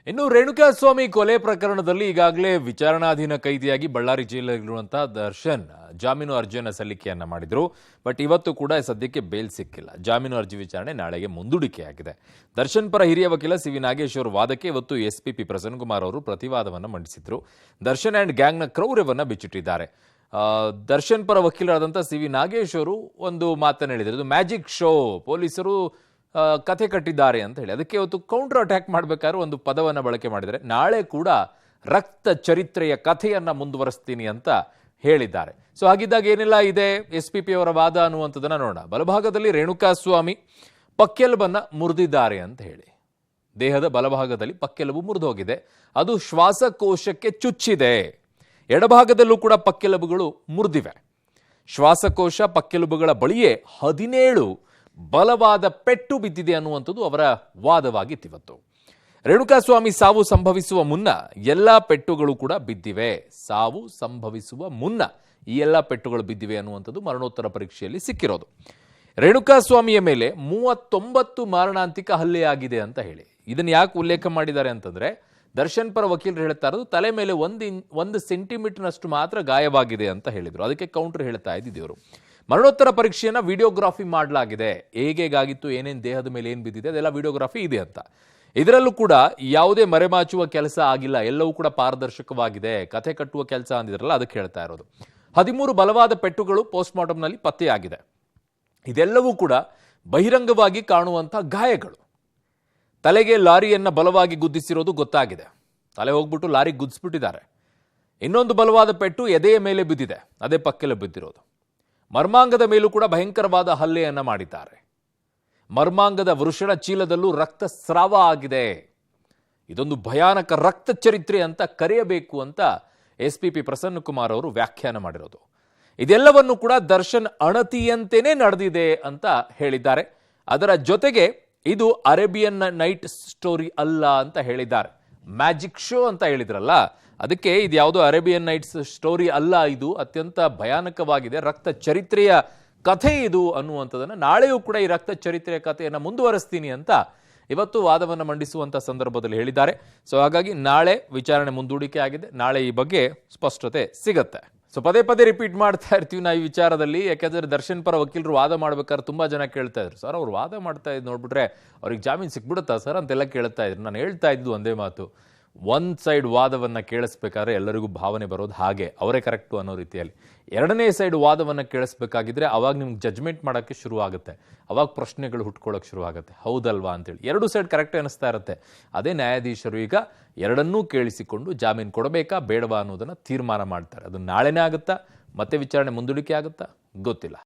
ಇನ್ನು ರೇಣುಕಾಸ್ವಾಮಿ ಕೊಲೆ ಪ್ರಕರಣದಲ್ಲಿ ಈಗಾಗಲೇ ವಿಚಾರಣಾಧೀನ ಕೈದಿಯಾಗಿ ಬಳ್ಳಾರಿ ಜೈಲಿನಲ್ಲಿರುವಂತಹ ದರ್ಶನ್ ಜಾಮೀನು ಅರ್ಜಿಯನ್ನು ಸಲ್ಲಿಕೆಯನ್ನ ಮಾಡಿದ್ರು. ಬಟ್ ಇವತ್ತು ಕೂಡ ಸದ್ಯಕ್ಕೆ ಬೇಲ್ ಸಿಕ್ಕಿಲ್ಲ. ಜಾಮೀನು ಅರ್ಜಿ ವಿಚಾರಣೆ ನಾಳೆಗೆ ಮುಂದೂಡಿಕೆಯಾಗಿದೆ. ದರ್ಶನ್ ಪರ ಹಿರಿಯ ವಕೀಲ ಸಿ.ವಿ. ನಾಗೇಶ್ ಅವರ ವಾದಕ್ಕೆ ಇವತ್ತು ಎಸ್ಪಿಪಿ ಪ್ರಸನ್ನ ಕುಮಾರ್ ಅವರು ಪ್ರತಿವಾದವನ್ನು ಮಂಡಿಸಿದ್ರು. ದರ್ಶನ್ ಅಂಡ್ ಗ್ಯಾಂಗ್ನ ಕ್ರೌರ್ಯವನ್ನ ಬಿಚ್ಚಿಟ್ಟಿದ್ದಾರೆ. ದರ್ಶನ್ ಪರ ವಕೀಲರಾದಂತಹ ಸಿ.ವಿ. ನಾಗೇಶ್ ಅವರು ಒಂದು ಮಾತನ್ನು ಹೇಳಿದರು. ಇದು ಮ್ಯಾಜಿಕ್ ಶೋ, ಪೊಲೀಸರು ಕಥೆ ಕಟ್ಟಿದ್ದಾರೆ ಅಂತ ಹೇಳಿ ಅದಕ್ಕೆ ಇವತ್ತು ಕೌಂಟರ್ ಅಟ್ಯಾಕ್ ಮಾಡಬೇಕಾದ್ರೆ ಒಂದು ಪದವನ್ನು ಬಳಕೆ ಮಾಡಿದರೆ ನಾಳೆ ಕೂಡ ರಕ್ತ ಚರಿತ್ರೆಯ ಕಥೆಯನ್ನ ಮುಂದುವರಿಸ್ತೀನಿ ಅಂತ ಹೇಳಿದ್ದಾರೆ. ಸೊ ಹಾಗಿದ್ದಾಗ ಏನೆಲ್ಲ ಇದೆ ಎಸ್ಪಿಪಿ ಅವರ ವಾದ ಅನ್ನುವಂಥದ್ದನ್ನ ನೋಡೋಣ. ಬಲಭಾಗದಲ್ಲಿ ರೇಣುಕಾಸ್ವಾಮಿ ಪಕ್ಕೆಲುಬನ್ನ ಮುರಿದಿದ್ದಾರೆ ಅಂತ ಹೇಳಿ, ದೇಹದ ಬಲಭಾಗದಲ್ಲಿ ಪಕ್ಕೆಲುಬು ಮುರಿದು ಹೋಗಿದೆ, ಅದು ಶ್ವಾಸಕೋಶಕ್ಕೆ ಚುಚ್ಚಿದೆ. ಎಡಭಾಗದಲ್ಲೂ ಕೂಡ ಪಕ್ಕೆಲುಬುಗಳು ಮುರಿದಿವೆ. ಶ್ವಾಸಕೋಶ ಪಕ್ಕೆಲುಬುಗಳ ಬಳಿಯೇ 17 ಬಲವಾದ ಪೆಟ್ಟು ಬಿದ್ದಿದೆ ಅನ್ನುವಂಥದ್ದು ಅವರ ವಾದವಾಗಿತ್ತಿವತ್ತು. ರೇಣುಕಾಸ್ವಾಮಿ ಸಾವು ಸಂಭವಿಸುವ ಮುನ್ನ ಎಲ್ಲಾ ಪೆಟ್ಟುಗಳು ಕೂಡ ಬಿದ್ದಿವೆ. ಸಾವು ಸಂಭವಿಸುವ ಮುನ್ನ ಈ ಎಲ್ಲಾ ಪೆಟ್ಟುಗಳು ಬಿದ್ದಿವೆ ಅನ್ನುವಂಥದ್ದು ಮರಣೋತ್ತರ ಪರೀಕ್ಷೆಯಲ್ಲಿ ಸಿಕ್ಕಿರೋದು. ರೇಣುಕಾಸ್ವಾಮಿಯ ಮೇಲೆ 39 ಮಾರಣಾಂತಿಕ ಹಲ್ಲೆಯಾಗಿದೆ ಅಂತ ಹೇಳಿ ಇದನ್ನು ಯಾಕೆ ಉಲ್ಲೇಖ ಮಾಡಿದ್ದಾರೆ ಅಂತಂದ್ರೆ, ದರ್ಶನ್ ಪರ ವಕೀಲರು ಹೇಳ್ತಾ ಇರೋದು ತಲೆ ಮೇಲೆ 1 ಸೆಂಟಿಮೀಟರ್ನಷ್ಟು ಮಾತ್ರ ಗಾಯವಾಗಿದೆ ಅಂತ ಹೇಳಿದ್ರು. ಅದಕ್ಕೆ ಕೌಂಟರ್ ಹೇಳ್ತಾ ಇದ್ದಿದ್ದೆವರು. ಮರಣೋತ್ತರ ಪರೀಕ್ಷೆಯನ್ನ ವಿಡಿಯೋಗ್ರಾಫಿ ಮಾಡಲಾಗಿದೆ. ಹೇಗಾಗಿತ್ತು, ಏನೇನು ದೇಹದ ಮೇಲೆ ಏನು ಬಿದ್ದಿದೆ ಅದೆಲ್ಲ ವಿಡಿಯೋಗ್ರಾಫಿ ಇದೆ ಅಂತ. ಇದರಲ್ಲೂ ಕೂಡ ಯಾವುದೇ ಮರೆಮಾಚುವ ಕೆಲಸ ಆಗಿಲ್ಲ, ಎಲ್ಲವೂ ಕೂಡ ಪಾರದರ್ಶಕವಾಗಿದೆ. ಕಥೆ ಕಟ್ಟುವ ಕೆಲಸ ಅಂದಿದ್ರಲ್ಲ, ಅದಕ್ಕೆ ಹೇಳ್ತಾ ಇರೋದು. 13 ಬಲವಾದ ಪೆಟ್ಟುಗಳು ಪೋಸ್ಟ್ ಮಾರ್ಟಂನಲ್ಲಿ ಪತ್ತೆಯಾಗಿದೆ. ಇದೆಲ್ಲವೂ ಕೂಡ ಬಹಿರಂಗವಾಗಿ ಕಾಣುವಂತಹ ಗಾಯಗಳು. ತಲೆಗೆ ಲಾರಿಯನ್ನ ಬಲವಾಗಿ ಗುದ್ದಿಸಿರೋದು ಗೊತ್ತಾಗಿದೆ. ತಲೆ ಹೋಗ್ಬಿಟ್ಟು ಲಾರಿ ಗುದ್ದಿಸ್ಬಿಟ್ಟಿದ್ದಾರೆ. ಇನ್ನೊಂದು ಬಲವಾದ ಪೆಟ್ಟು ಎದೆಯ ಮೇಲೆ ಬಿದ್ದಿದೆ, ಅದೇ ಪಕ್ಕೆಲೆ ಬಿದ್ದಿರೋದು. ಮರ್ಮಾಂಗದ ಮೇಲೂ ಕೂಡ ಭಯಂಕರವಾದ ಹಲ್ಲೆಯನ್ನ ಮಾಡಿದ್ದಾರೆ. ಮರ್ಮಾಂಗದ ವೃಷಣ ಚೀಲದಲ್ಲೂ ರಕ್ತಸ್ರಾವ ಆಗಿದೆ. ಇದೊಂದು ಭಯಾನಕ ರಕ್ತ ಚರಿತ್ರೆ ಅಂತ ಕರೆಯಬೇಕು ಅಂತ ಎಸ್ಪಿಪಿ ಪ್ರಸನ್ನ ಕುಮಾರ್ ಅವರು ವ್ಯಾಖ್ಯಾನ ಮಾಡಿರೋದು. ಇದೆಲ್ಲವನ್ನು ಕೂಡ ದರ್ಶನ್ ಅಣತಿಯಂತೆಯೇ ನಡೆದಿದೆ ಅಂತ ಹೇಳಿದ್ದಾರೆ. ಅದರ ಜೊತೆಗೆ ಇದು ಅರೇಬಿಯನ್ ನೈಟ್ ಸ್ಟೋರಿ ಅಲ್ಲ ಅಂತ ಹೇಳಿದ್ದಾರೆ. ಮ್ಯಾಜಿಕ್ ಶೋ ಅಂತ ಹೇಳಿದ್ರಲ್ಲ, ಅದಕ್ಕೆ ಇದು ಯಾವುದೋ ಅರೇಬಿಯನ್ ನೈಟ್ಸ್ ಸ್ಟೋರಿ ಅಲ್ಲ, ಇದು ಅತ್ಯಂತ ಭಯಾನಕವಾಗಿದೆ, ರಕ್ತ ಚರಿತ್ರೆಯ ಕಥೆ ಇದು ಅನ್ನುವಂಥದ್ದನ್ನು ನಾಳೆಯೂ ಕೂಡ ಈ ರಕ್ತ ಚರಿತ್ರೆಯ ಕಥೆಯನ್ನು ಮುಂದುವರಿಸ್ತೀನಿ ಅಂತ ಇವತ್ತು ವಾದವನ್ನು ಮಂಡಿಸುವಂತ ಸಂದರ್ಭದಲ್ಲಿ ಹೇಳಿದ್ದಾರೆ. ಸೊ ಹಾಗಾಗಿ ನಾಳೆ ವಿಚಾರಣೆ ಮುಂದೂಡಿಕೆ ಆಗಿದೆ. ನಾಳೆ ಈ ಬಗ್ಗೆ ಸ್ಪಷ್ಟತೆ ಸಿಗತ್ತೆ. ಸೊ ಪದೇ ಪದೇ ರಿಪೀಟ್ ಮಾಡ್ತಾ ಇರ್ತೀವಿ ನಾವು ಈ ವಿಚಾರದಲ್ಲಿ. ಯಾಕಂದ್ರೆ ದರ್ಶನ್ ಪರ ವಕೀಲರು ವಾದ ಮಾಡ್ಬೇಕಾದ್ರೆ ತುಂಬಾ ಜನ ಕೇಳ್ತಾ ಇದ್ರು, ಸರ್ ಅವ್ರು ವಾದ ಮಾಡ್ತಾ ಇದ್ ನೋಡ್ಬಿಟ್ರೆ ಅವ್ರಿಗೆ ಜಾಮೀನು ಸಿಕ್ಬಿಡುತ್ತಾ ಸರ್ ಅಂತೆಲ್ಲ ಕೇಳ್ತಾ ಇದ್ರು. ನಾನು ಹೇಳ್ತಾ ಇದ್ದು ಒಂದೇ ಮಾತು, ಒಂದ್ ಸೈಡ್ ವಾದವನ್ನ ಕೇಳಿಸ್ಬೇಕಾದ್ರೆ ಎಲ್ಲರಿಗೂ ಭಾವನೆ ಬರೋದು ಹಾಗೆ, ಅವರೇ ಕರೆಕ್ಟು ಅನ್ನೋ ರೀತಿಯಲ್ಲಿ. ಎರಡನೇ ಸೈಡ್ ವಾದವನ್ನ ಕೇಳಿಸ್ಬೇಕಾಗಿದ್ರೆ ಅವಾಗ ನಿಮ್ಗೆ ಜಜ್ಮೆಂಟ್ ಮಾಡೋಕ್ಕೆ ಶುರು ಆಗುತ್ತೆ, ಅವಾಗ ಪ್ರಶ್ನೆಗಳು ಹುಟ್ಕೊಳ್ಳೋಕೆ ಶುರು ಆಗುತ್ತೆ, ಹೌದಲ್ವಾ ಅಂತೇಳಿ. ಎರಡು ಸೈಡ್ ಕರೆಕ್ಟ್ ಅನಿಸ್ತಾ ಇರುತ್ತೆ. ಅದೇ ನ್ಯಾಯಾಧೀಶರು ಈಗ ಎರಡನ್ನೂ ಕೇಳಿಸಿಕೊಂಡು ಜಾಮೀನು ಕೊಡಬೇಕಾ ಬೇಡವಾ ಅನ್ನೋದನ್ನ ತೀರ್ಮಾನ ಮಾಡ್ತಾರೆ. ಅದು ನಾಳೆನೇ ಆಗುತ್ತಾ, ಮತ್ತೆ ವಿಚಾರಣೆ ಮುಂದೂಡಿಕೆ ಆಗುತ್ತಾ ಗೊತ್ತಿಲ್ಲ.